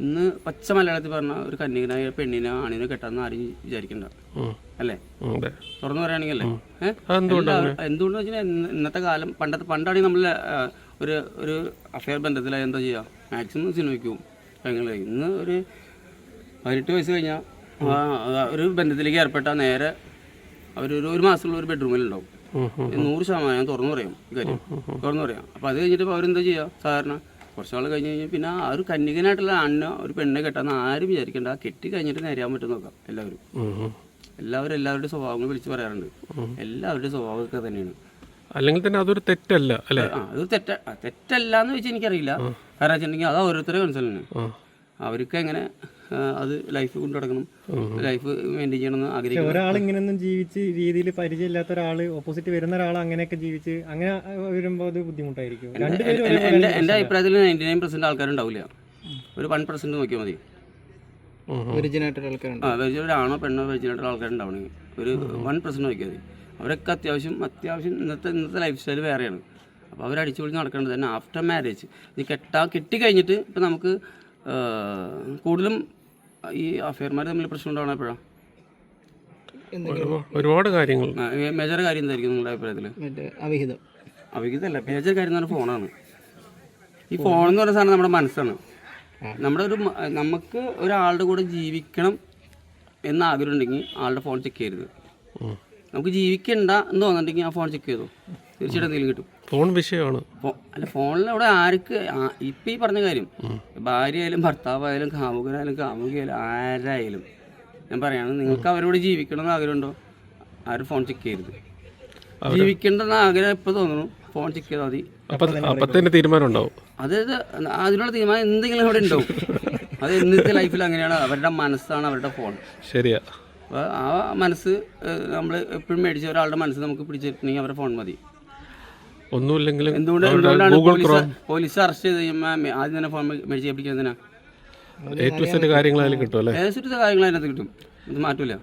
ഇന്ന് പച്ച മലയാളത്തിൽ പറഞ്ഞ ഒരു കന്യകനായ പെണ്ണിനെ ആണിനെ കെട്ടാന്ന് ആരും വിചാരിക്കണ്ട അല്ലേ? തുറന്നു പറയുകയാണെങ്കിൽ അല്ലേ? എന്തുകൊണ്ടെന്ന് വെച്ചാൽ ഇന്നത്തെ കാലം പണ്ടാണെങ്കിൽ നമ്മൾ ഒരു അഫെയർ ബന്ധത്തിലായി എന്താ ചെയ്യുക, മാക്സിമം സിനിമയ്ക്കും കാര്യങ്ങൾ. ഇന്ന് ഒരു 18 വയസ്സ് കഴിഞ്ഞാൽ ഒരു ബന്ധത്തിലേക്ക് ഏർപ്പെട്ടാൽ നേരെ ഒരു മാസമുള്ള ഒരു ബെഡ്റൂമിലുണ്ടാവും. 100% ഞാൻ തുറന്നു പറയാം കാര്യം, തുറന്നു പറയാം. അപ്പോൾ അത് കഴിഞ്ഞിട്ട് അവരെന്താ ചെയ്യുക, സാധാരണ കുറച്ചാൾ കഴിഞ്ഞ് കഴിഞ്ഞാൽ പിന്നെ ആ ഒരു കന്യകനായിട്ടുള്ള ആണിനെ ഒരു പെണ്ണെ കെട്ടാന്ന് ആരും വിചാരിക്കേണ്ട. കെട്ടി കഴിഞ്ഞിട്ട് നേരെയാൻ പറ്റും നോക്കാം. എല്ലാവരുടെ സ്വഭാവങ്ങൾ വിളിച്ച് പറയാറുണ്ട്. എല്ലാവരുടെയും സ്വഭാവമൊക്കെ തന്നെയാണ്. അല്ലെങ്കിൽ തന്നെ അതൊരു തെറ്റല്ല അല്ലേ? അത് തെറ്റല്ല എന്ന് വെച്ചാൽ എനിക്കറിയില്ല. കാരണം വെച്ചിട്ടുണ്ടെങ്കിൽ അത് ഓരോരുത്തരുടെ കൺസേൺ. അവർക്ക് എങ്ങനെ അത് ലൈഫ് കൊണ്ടു നടക്കണം, ലൈഫ് മെയിൻറ്റെയിൻ ചെയ്യണമെന്ന് ആഗ്രഹിക്കുന്നു. ഒരാൾ ഇങ്ങനെയൊന്നും ജീവിച്ച് രീതിയിൽ പരിചയമില്ലാത്ത ഒരാൾ ഓപ്പോസിറ്റ് വരുന്ന ഒരാൾ അങ്ങനെയൊക്കെ ജീവിച്ച് അങ്ങനെ വരുമ്പോൾ അത് ബുദ്ധിമുട്ടായിരിക്കും. എൻ്റെ അഭിപ്രായത്തിൽ 99% ആൾക്കാരുണ്ടാവില്ല. ഒരു 1% നോക്കിയാൽ മതി. ഒരാണോ പെണ്ണോ വെജിനായിട്ടുള്ള ആൾക്കാരുണ്ടാവണമെങ്കിൽ ഒരു 1% നോക്കിയാൽ മതി. അവരൊക്കെ അത്യാവശ്യം ഇന്നത്തെ ലൈഫ് സ്റ്റൈൽ വേറെയാണ്. അപ്പോൾ അവരടിച്ചു പൊളിച്ച് നടക്കേണ്ടത് തന്നെ ആഫ്റ്റർ മാരേജ്. ഈ കെട്ടിക്കഴിഞ്ഞിട്ട് ഇപ്പം നമുക്ക് കൂടുതലും ഈ അഫെയർമാർ തമ്മിൽ പ്രശ്നം ഉണ്ടാവണം എപ്പോഴാണ്? ഒരുപാട് കാര്യങ്ങൾ. മേജർ കാര്യം എന്തായിരിക്കും നിങ്ങളുടെ അഭിപ്രായത്തിൽ? അവിഹിതമല്ല, മേജർ കാര്യം എന്ന് പറഞ്ഞാൽ ഫോണാണ്. ഈ ഫോൺ എന്ന് പറയുന്ന സാധനം നമ്മുടെ മനസ്സാണ്. നമുക്ക് ഒരാളുടെ കൂടെ ജീവിക്കണം എന്ന ആഗ്രഹം ഉണ്ടെങ്കിൽ ആളുടെ ഫോൺ ചെക്ക് ചെയ്യരുത്. നമുക്ക് ജീവിക്കണ്ട എന്ന് തോന്നുന്നുണ്ടെങ്കിൽ ആ ഫോൺ ചെക്ക് ചെയ്തോ, തീർച്ചയായിട്ടും എന്തെങ്കിലും കിട്ടും. ഫോൺ വിഷയമാണ്. അല്ല, ഫോണിലൂടെ ആർക്ക് ഇപ്പം ഈ പറഞ്ഞ കാര്യം, ഭാര്യ ആയാലും ഭർത്താവായാലും കാമുകനായാലും കാമുകിയായാലും ആരായാലും ഞാൻ പറയാണ്, നിങ്ങൾക്ക് അവരോട് ജീവിക്കണം എന്ന് ആഗ്രഹമുണ്ടോ, ആരും ഫോൺ ചെക്ക് ചെയ്യരുത്. ജീവിക്കേണ്ടെന്ന് ആഗ്രഹം എപ്പോൾ തോന്നുന്നു ഫോൺ ചെക്ക് ചെയ്താൽ മതി. അപ്പം തീരുമാനം ഉണ്ടാവും. അതായത് അതിനുള്ള തീരുമാനം എന്തെങ്കിലും അവിടെ ഉണ്ടാവും. അത് ഇന്നത്തെ ലൈഫിൽ അങ്ങനെയാണ്. അവരുടെ മനസ്സാണ് അവരുടെ ഫോൺ. ശരിയാ. അപ്പോൾ ആ മനസ്സ് നമ്മൾ എപ്പോഴും മേടിച്ച ഒരാളുടെ മനസ്സ് നമുക്ക് പിടിച്ചിട്ടുണ്ടെങ്കിൽ അവരുടെ ഫോൺ മതി. ഒന്നുമില്ലെങ്കിലും എന്തുകൊണ്ടാണ് പോലീസ് അറസ്റ്റ് ചെയ്ത് കഴിയുമ്പോൾ ആദ്യം തന്നെ ഫോൺ മേടിച്ച് പിടിക്കുന്നതിനാ? കാര്യങ്ങളായാലും കിട്ടും അല്ലേ? കാര്യങ്ങൾ അതിനകത്ത് കിട്ടും. ഇത് മാറ്റൂല.